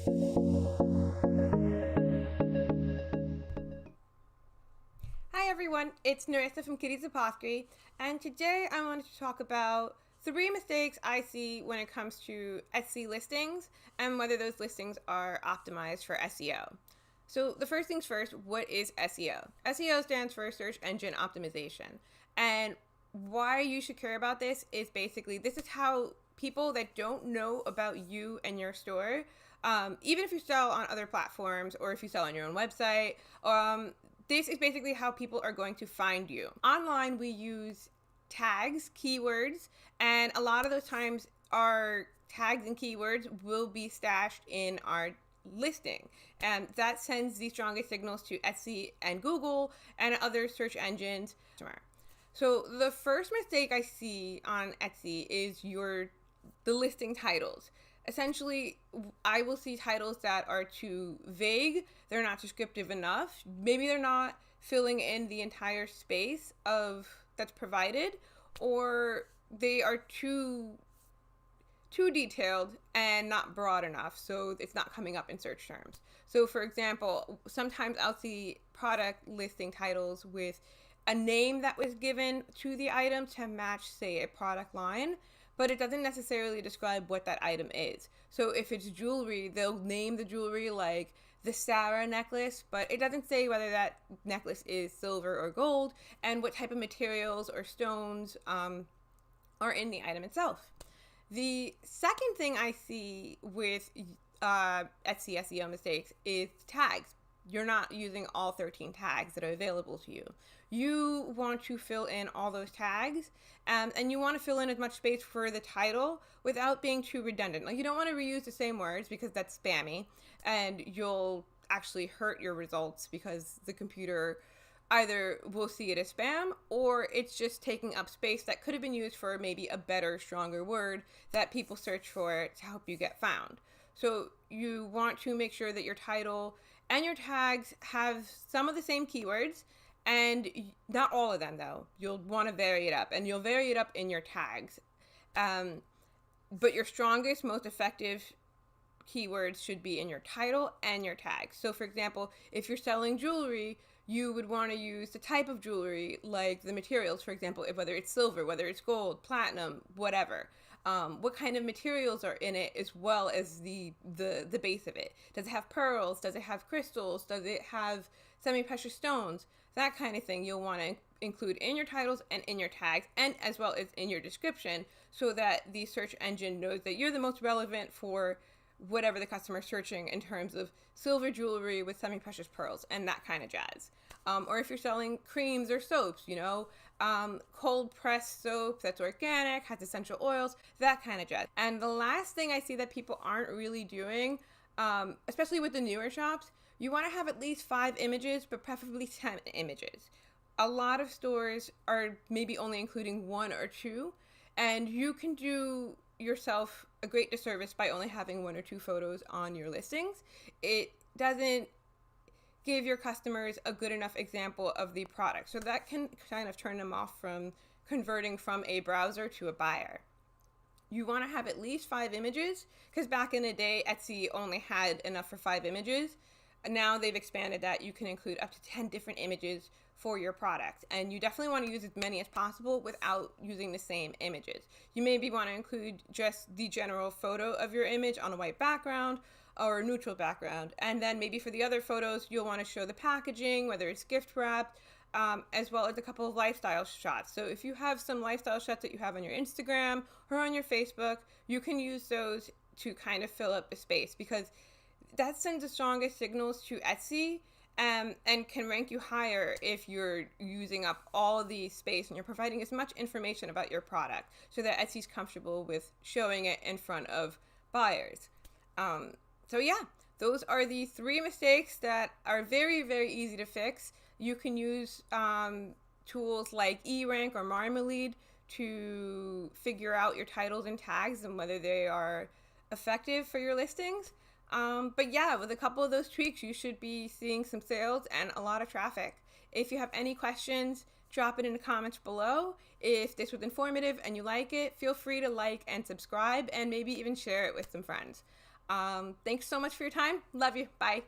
Hi everyone, it's Narissa from Kitty's Apothecary, and today I wanted to talk about 3 mistakes I see when it comes to Etsy listings and whether those listings are optimized for SEO. So the first things first, what is SEO? SEO stands for search engine optimization, and why you should care about this is basically this is how people that don't know about you and your store, even if you sell on other platforms or if you sell on your own website, this is basically how people are going to find you. Online, we use tags, keywords, and a lot of those times our tags and keywords will be stashed in our listing. And that sends the strongest signals to Etsy and Google and other search engines. So the first mistake I see on Etsy is the listing titles. Essentially, I will see titles that are too vague, they're not descriptive enough, maybe they're not filling in the entire space that's provided, or they are too detailed and not broad enough, so it's not coming up in search terms. So for example, sometimes I'll see product listing titles with a name that was given to the item to match, say, a product line, but it doesn't necessarily describe what that item is. So if it's jewelry, they'll name the jewelry like the Sarah necklace, but it doesn't say whether that necklace is silver or gold and what type of materials or stones are in the item itself. The second thing I see with Etsy SEO mistakes is tags. You're not using all 13 tags that are available to you. You want to fill in all those tags, and you want to fill in as much space for the title without being too redundant. Like, you don't want to reuse the same words because that's spammy, and you'll actually hurt your results because the computer either will see it as spam or it's just taking up space that could have been used for maybe a better, stronger word that people search for to help you get found. So you want to make sure that your title and your tags have some of the same keywords, and not all of them though. You'll want to vary it up, and you'll vary it up in your tags. But your strongest, most effective keywords should be in your title and your tags. So for example, if you're selling jewelry, you would want to use the type of jewelry, like the materials, for example, whether it's silver, whether it's gold, platinum, whatever. What kind of materials are in it, as well as the base of it. Does it have pearls? Does it have crystals? Does it have semi-precious stones? That kind of thing you'll want to include in your titles and in your tags, and as well as in your description, so that the search engine knows that you're the most relevant for whatever the customer is searching in terms of silver jewelry with semi-precious pearls and that kind of jazz. Or if you're selling creams or soaps, cold pressed soap that's organic, has essential oils, that kind of jazz. And the last thing I see that people aren't really doing, especially with the newer shops, you want to have at least 5 images, but preferably 10 images. A lot of stores are maybe only including 1 or 2, and you can do yourself a great disservice by only having 1 or 2 photos on your listings. It doesn't give your customers a good enough example of the product, so that can kind of turn them off from converting from a browser to a buyer. You want to have at least 5 images, because back in the day Etsy only had enough for 5 images. Now they've expanded that. You can include up to 10 different images for your product, and you definitely want to use as many as possible without using the same images. You maybe want to include just the general photo of your image on a white background or a neutral background, and then maybe for the other photos you'll want to show the packaging, whether it's gift wrapped, as well as a couple of lifestyle shots. So if you have some lifestyle shots that you have on your Instagram or on your Facebook, you can use those to kind of fill up the space, because that sends the strongest signals to Etsy, and can rank you higher if you're using up all the space and you're providing as much information about your product so that Etsy's comfortable with showing it in front of buyers. So yeah, those are the 3 mistakes that are very, very easy to fix. You can use tools like eRank or Marmalade to figure out your titles and tags and whether they are effective for your listings. But yeah, with a couple of those tweaks, you should be seeing some sales and a lot of traffic. If you have any questions, drop it in the comments below. If this was informative and you like it, feel free to like and subscribe, and maybe even share it with some friends. Thanks so much for your time. Love you. Bye.